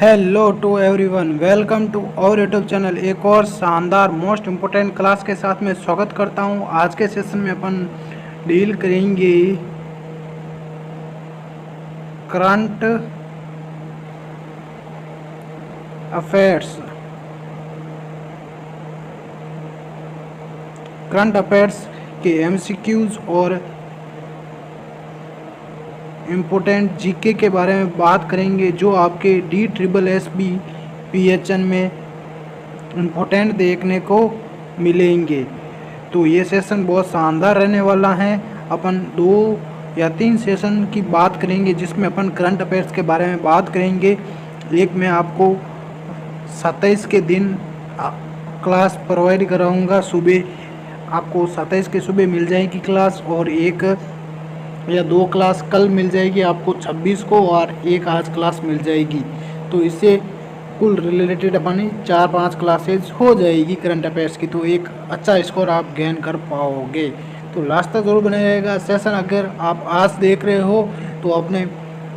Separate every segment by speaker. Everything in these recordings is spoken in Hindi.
Speaker 1: Hello to everyone, welcome to our YouTube channel. एक और शानदार मोस्ट इम्पोर्टेंट क्लास के साथ मैं स्वागत करता हूं। आज के सेशन में अपन डील करेंगे करंट अफेयर्स। करंट अफेयर्स के एमसीक्यूज और इम्पोर्टेंट जीके के बारे में बात करेंगे, जो आपके DSSB PHN में इम्पोर्टेंट देखने को मिलेंगे। तो ये सेशन बहुत शानदार रहने वाला है। अपन 2 या 3 सेशन की बात करेंगे, जिसमें अपन करंट अफेयर्स के बारे में बात करेंगे। एक मैं आपको 27 के दिन क्लास प्रोवाइड कराऊंगा। सुबह आपको 27 के सुबह मिल जाएगी क्लास, और 1 या 2 क्लास कल मिल जाएगी आपको 26 को, और 1 आज क्लास मिल जाएगी। तो इससे कुल रिलेटेड अपनी 4-5 क्लासेज हो जाएगी करंट अफेयर्स की। तो एक अच्छा स्कोर आप गेन कर पाओगे। तो लास्ट तक जरूर बने रहेगा सेशन। अगर आप आज देख रहे हो तो अपने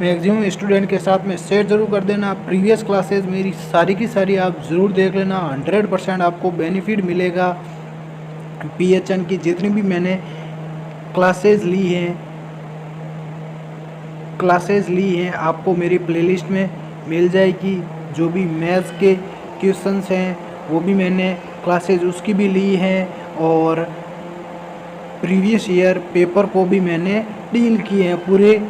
Speaker 1: मैक्सिमम स्टूडेंट के साथ में शेयर जरूर कर देना। प्रीवियस क्लासेज मेरी सारी की सारी आप ज़रूर देख लेना। 100% आपको बेनिफिट मिलेगा। PHN की जितनी भी मैंने क्लासेज ली हैं आपको मेरी प्लेलिस्ट में मिल जाएगी। जो भी मैथ्स के क्वेश्चंस हैं वो भी मैंने क्लासेज उसकी भी ली हैं, और प्रीवियस ईयर पेपर को भी मैंने डील किए हैं। पूरे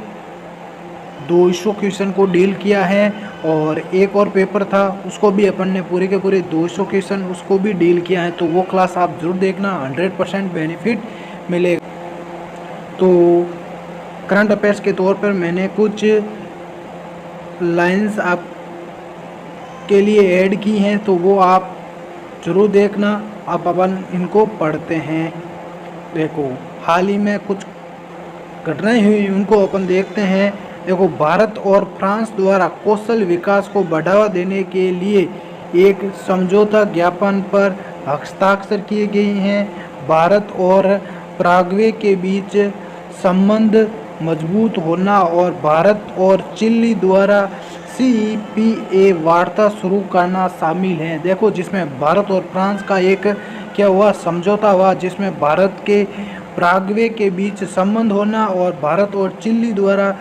Speaker 1: 200 क्वेश्चन को डील किया है, और एक और पेपर था उसको भी अपन ने पूरे के पूरे 200 क्वेश्चन उसको भी डील किया है। तो वो क्लास आप ज़रूर देखना, 100% बेनिफिट मिलेगा। तो करंट अफेयर्स के तौर पर मैंने कुछ लाइंस आप के लिए ऐड की हैं, तो वो आप ज़रूर देखना। अब अपन इनको पढ़ते हैं। देखो, हाल ही में कुछ घटनाएं हुई, उनको अपन देखते हैं। देखो, भारत और फ्रांस द्वारा कौशल विकास को बढ़ावा देने के लिए एक समझौता ज्ञापन पर हस्ताक्षर किए गए हैं। भारत और पराग्वे के बीच संबंध मजबूत होना और भारत और चिली द्वारा CEPA वार्ता शुरू करना शामिल है। देखो, जिसमें भारत और फ्रांस का एक क्या हुआ, समझौता हुआ, जिसमें भारत के पराग्वे के बीच संबंध होना और भारत और चिली द्वारा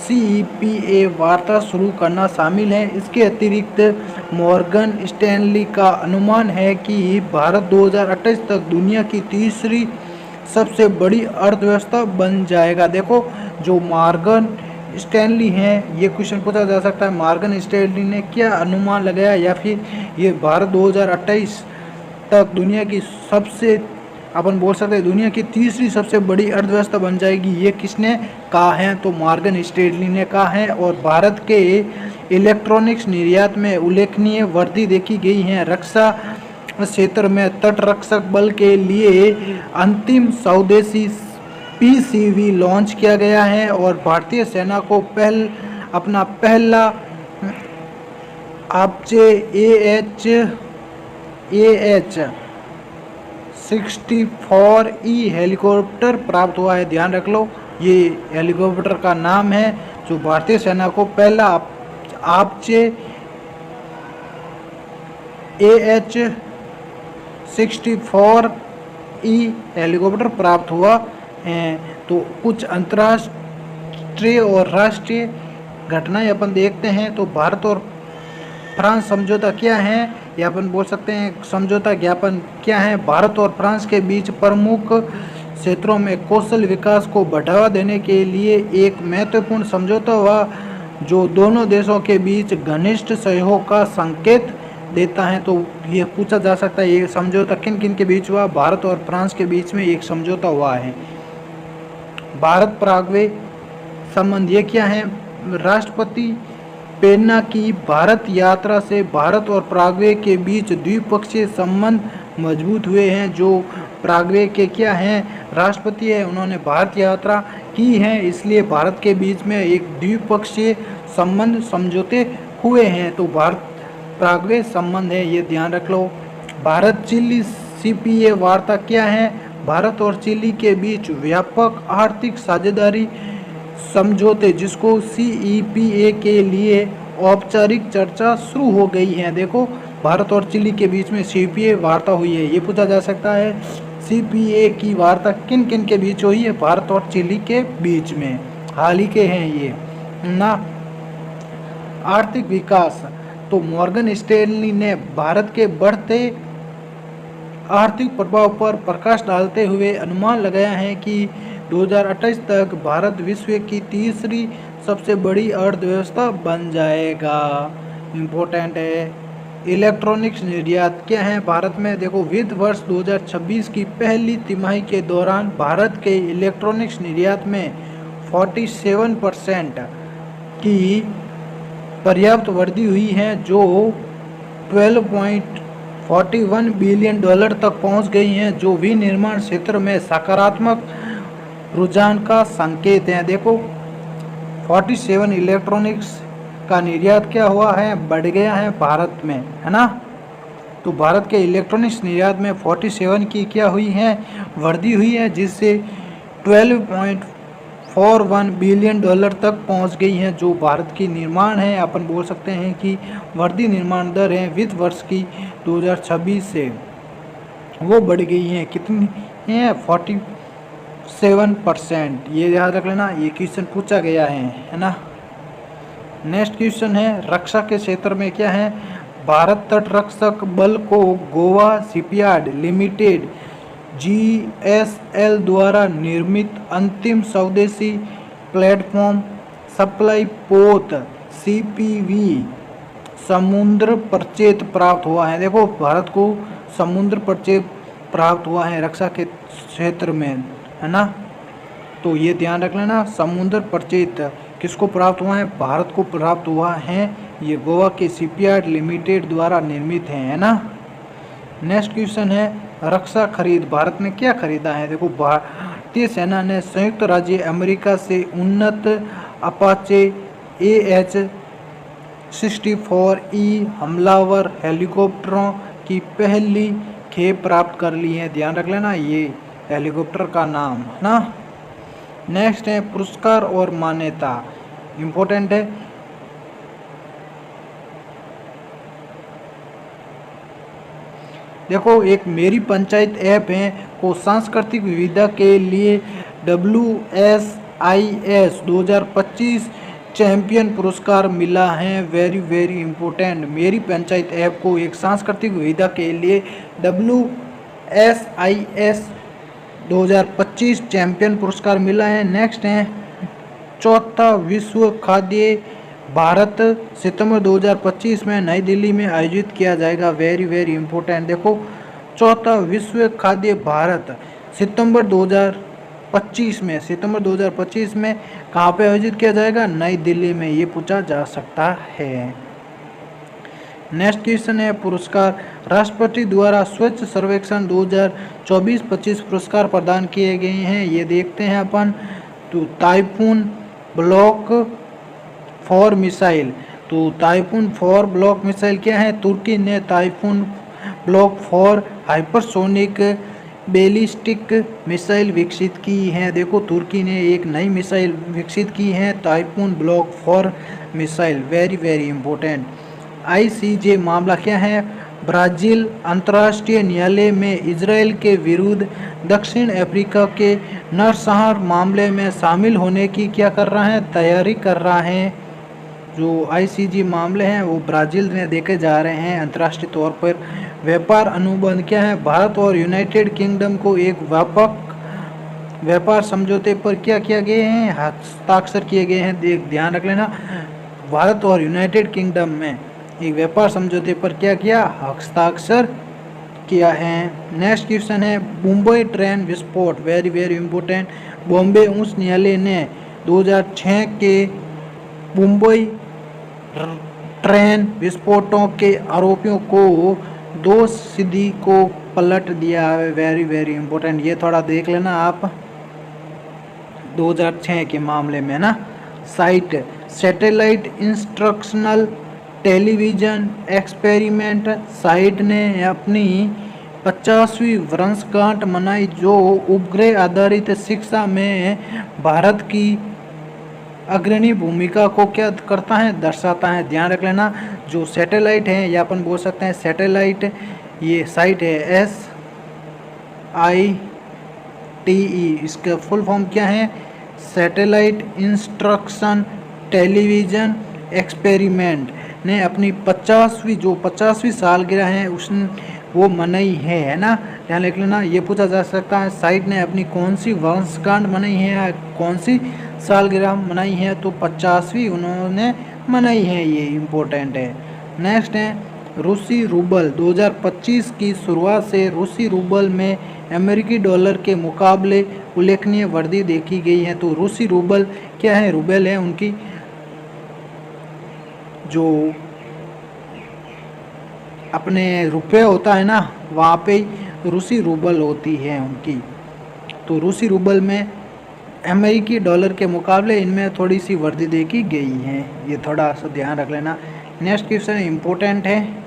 Speaker 1: CEPA वार्ता शुरू करना शामिल है। इसके अतिरिक्त मॉर्गन स्टैनली का अनुमान है कि भारत 2028 तक दुनिया की तीसरी सबसे बड़ी अर्थव्यवस्था बन जाएगा। देखो, जो मॉर्गन स्टैनली हैं, ये क्वेश्चन पूछा जा सकता है, मॉर्गन स्टैनली ने क्या अनुमान लगाया, या फिर ये भारत 2028 तक दुनिया की सबसे, अपन बोल सकते हैं दुनिया की तीसरी सबसे बड़ी अर्थव्यवस्था बन जाएगी, ये किसने कहा है? तो मॉर्गन स्टैनली ने कहा है। और भारत के इलेक्ट्रॉनिक्स निर्यात में उल्लेखनीय वृद्धि देखी गई है। रक्षा क्षेत्र में तटरक्षक बल के लिए अंतिम स्वदेशी PCV लॉन्च किया गया है, और भारतीय सेना को अपना पहला आपचे AH-64E हेलीकॉप्टर प्राप्त हुआ है। ध्यान रख लो, ये हेलीकॉप्टर का नाम है, जो भारतीय सेना को पहला आपचे AH-64E हेलीकॉप्टर प्राप्त हुआ है। तो कुछ अंतर्राष्ट्रीय और राष्ट्रीय घटनाएं अपन देखते हैं। तो भारत और फ्रांस समझौता क्या है, या अपन बोल सकते हैं समझौता ज्ञापन क्या है। भारत और फ्रांस के बीच प्रमुख क्षेत्रों में कौशल विकास को बढ़ावा देने के लिए एक महत्वपूर्ण समझौता हुआ, जो दोनों देशों के बीच घनिष्ठ सहयोग का संकेत देता है। तो ये पूछा जा सकता है, ये समझौता किन किन के बीच हुआ? भारत और फ्रांस के बीच में एक समझौता हुआ है। भारत पराग्वे संबंध ये क्या है? राष्ट्रपति पेन्ना की भारत यात्रा से भारत और पराग्वे के बीच द्विपक्षीय संबंध मजबूत हुए हैं। जो पराग्वे के क्या हैं, राष्ट्रपति है, उन्होंने भारत यात्रा की है, इसलिए भारत के बीच में एक द्विपक्षीय संबंध समझौते हुए हैं। तो भारत पराग्वे संबंध है, ये ध्यान रख लो। भारत चिली CPA वार्ता क्या है? भारत और चिली के बीच व्यापक आर्थिक साझेदारी समझौते, जिसको CEPA के लिए औपचारिक चर्चा शुरू हो गई है। देखो, भारत और चिली के बीच में सीपीए वार्ता हुई है। ये पूछा जा सकता है सीपीए की वार्ता किन किन के बीच हुई है? भारत और चिली के बीच में, हाल ही के हैं ये ना। आर्थिक विकास, तो मॉर्गन स्टैनली ने भारत के बढ़ते आर्थिक प्रभाव पर प्रकाश डालते हुए अनुमान लगाया है कि 2028 तक भारत विश्व की तीसरी सबसे बड़ी अर्थव्यवस्था बन जाएगा। इम्पोर्टेंट है। इलेक्ट्रॉनिक्स निर्यात क्या है भारत में? देखो, वित्त वर्ष 2026 की पहली तिमाही के दौरान भारत के इलेक्ट्रॉनिक्स निर्यात में 47% की पर्याप्त वृद्धि हुई है, जो 12.41 बिलियन डॉलर तक पहुंच गई हैं, जो विनिर्माण क्षेत्र में सकारात्मक रुझान का संकेत है। देखो, 47 इलेक्ट्रॉनिक्स का निर्यात क्या हुआ है? बढ़ गया है भारत में, है ना। तो भारत के इलेक्ट्रॉनिक्स निर्यात में 47 की क्या हुई है? वृद्धि हुई है, जिससे 12.41 बिलियन डॉलर तक पहुंच गई हैं, जो भारत की निर्माण है। अपन बोल सकते हैं कि वृद्धि निर्माण दर है वित्त वर्ष की 2026 से वो बढ़ गई है। कितनी है? 47%। ये याद रख लेना, ये क्वेश्चन पूछा गया है ना। नेक्स्ट क्वेश्चन है, रक्षा के क्षेत्र में क्या है? भारत तट रक्षक बल को गोवा शिपयार्ड लिमिटेड GSL द्वारा निर्मित अंतिम स्वदेशी प्लेटफॉर्म सप्लाई पोत CPV समुद्र परिचय प्राप्त हुआ है। देखो, भारत को समुद्र परिचय प्राप्त हुआ है रक्षा के क्षेत्र में, है ना। तो ये ध्यान रख लेना, समुद्र परिचय किसको प्राप्त हुआ है? भारत को प्राप्त हुआ है। ये गोवा के शिपयार्ड लिमिटेड द्वारा निर्मित है ना। नेक्स्ट क्वेश्चन है, रक्षा खरीद भारत ने क्या खरीदा है? देखो, भारतीय सेना ने संयुक्त राज्य अमेरिका से उन्नत अपाचे AH-64E हमलावर हेलीकॉप्टरों की पहली खेप प्राप्त कर ली है। ध्यान रख लेना, ये हेलीकॉप्टर का नाम ना। नेक्स्ट है, पुरस्कार और मान्यता। इम्पोर्टेंट है। देखो, एक मेरी पंचायत ऐप है को सांस्कृतिक विविधता के लिए WSIS 2025 चैंपियन पुरस्कार मिला है। Very very important. मेरी पंचायत ऐप को एक सांस्कृतिक विविधता के लिए WSIS 2025 चैंपियन पुरस्कार मिला है। नेक्स्ट है, चौथा विश्व खाद्य भारत सितंबर 2025 में नई दिल्ली में आयोजित किया जाएगा। Very very important. देखो, चौथा विश्व खाद्य भारत सितंबर 2025 में कहाँ पे आयोजित किया जाएगा? नई दिल्ली में। ये पूछा जा सकता है। नेक्स्ट क्वेश्चन है, पुरस्कार। राष्ट्रपति द्वारा स्वच्छ सर्वेक्षण 2024-25 पुरस्कार प्रदान किए गए हैं। ये देखते हैं अपन। तो टाइफून ब्लॉक 4 मिसाइल, तो टाइफून 4 ब्लॉक मिसाइल क्या है? तुर्की ने typhoon block 4 hypersonic ballistic missile विकसित की है। देखो, तुर्की ने एक नई मिसाइल विकसित की है, typhoon block 4 missile. Very very important. ICJ मामला क्या है? ब्राज़ील अंतर्राष्ट्रीय न्यायालय में इजराइल के विरुद्ध दक्षिण अफ्रीका के नरसंहार मामले में शामिल होने की क्या कर रहा है? तैयारी कर रहा है। जो ICJ मामले हैं वो ब्राज़ील में देखे जा रहे हैं अंतर्राष्ट्रीय तौर पर। व्यापार अनुबंध क्या है? भारत और यूनाइटेड किंगडम को एक व्यापक व्यापार समझौते पर क्या किया गए हैं? हस्ताक्षर किए गए हैं। ध्यान रख लेना, भारत और यूनाइटेड किंगडम में एक व्यापार समझौते पर क्या किया? हस्ताक्षर किया है। नेक्स्ट क्वेश्चन है, मुंबई ट्रेन विस्फोट। Very very important. बॉम्बे उच्च न्यायालय ने 2006 के मुंबई ट्रेन विस्फोटों के आरोपियों को दोषी को पलट दिया है। Very very important. ये थोड़ा देख लेना आप 2006 के मामले में ना। Site, satellite instructional television experiment site ने अपनी 50वीं वर्षगांठ मनाई, जो उपग्रह आधारित शिक्षा में भारत की अग्रणी भूमिका को क्या करता है, दर्शाता है। ध्यान रख लेना, जो सैटेलाइट है या अपन बोल सकते हैं सैटेलाइट, ये साइट है SITE, इसका फुल फॉर्म क्या है, सैटेलाइट इंस्ट्रक्शन टेलीविज़न एक्सपेरिमेंट ने अपनी 50वीं सालगिरह है उसने वो मनाई है ना। ध्यान रख लेना, ये पूछा जा सकता है साइट ने अपनी कौन सी वर्षगांठ मनाई है या कौन सी सालगिरह मनाई है, तो 50वीं उन्होंने मनाई है, ये इम्पोर्टेंट है। नेक्स्ट है रूसी रूबल। 2025 की शुरुआत से रूसी रूबल में अमेरिकी डॉलर के मुकाबले उल्लेखनीय वृद्धि देखी गई है। तो रूसी रूबल क्या है, रूबल है उनकी जो अपने रुपये होता है ना, वहाँ पे रूसी रूबल होती है उनकी। तो रूसी रूबल में अमेरिकी डॉलर के मुकाबले इनमें थोड़ी सी वृद्धि देखी गई है, ये थोड़ा सा ध्यान रख लेना। नेक्स्ट क्वेश्चन इम्पोर्टेंट है,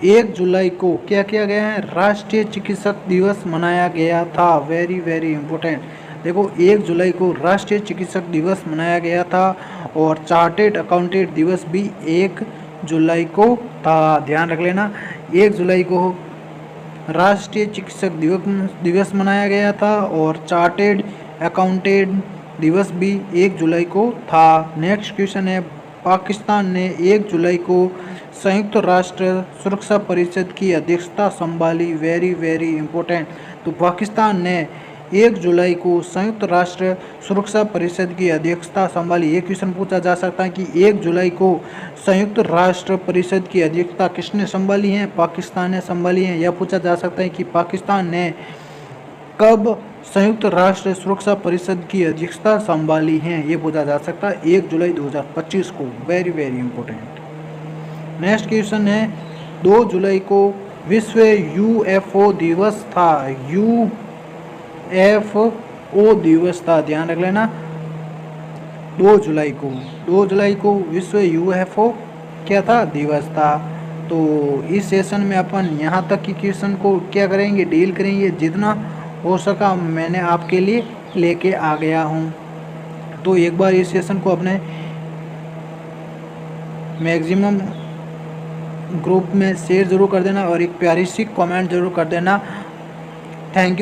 Speaker 1: 1 जुलाई को क्या किया गया है, राष्ट्रीय चिकित्सक दिवस मनाया गया था। Very very important. देखो 1 जुलाई को राष्ट्रीय चिकित्सक दिवस मनाया गया था और चार्टेड अकाउंटेंट दिवस भी 1 जुलाई को था। ध्यान रख लेना, 1 जुलाई को राष्ट्रीय चिकित्सक दिवस मनाया गया था और चार्टेड अकाउंटेंट दिवस भी 1 जुलाई को था। नेक्स्ट क्वेश्चन है, पाकिस्तान ने 1 जुलाई को संयुक्त राष्ट्र सुरक्षा परिषद की अध्यक्षता संभाली। Very very important. तो पाकिस्तान ने 1 जुलाई को संयुक्त राष्ट्र सुरक्षा परिषद की अध्यक्षता संभाली। ये क्वेश्चन पूछा जा सकता है कि 1 जुलाई को संयुक्त राष्ट्र परिषद की अध्यक्षता किसने संभाली है, पाकिस्तान ने संभाली है। यह पूछा जा सकता है कि पाकिस्तान ने कब संयुक्त राष्ट्र सुरक्षा परिषद की अध्यक्षता संभाली है, ये पूछा जा सकता है 1 जुलाई 2025 को। Very very important. Next question है, 2 जुलाई को विश्व UFO दिवस था। UFO दिवस था, ध्यान रख लेना। 2 जुलाई को विश्व UFO क्या था, दिवस था। तो इस सेशन में अपन यहाँ तक की क्वेश्चन को क्या करेंगे, डील करेंगे। जितना हो सका मैंने आपके लिए लेके आ गया हूँ। तो एक बार इस सेशन को अपने मैक्सिमम ग्रुप में शेयर ज़रूर कर देना और एक प्यारी सी कमेंट ज़रूर कर देना। Thank you.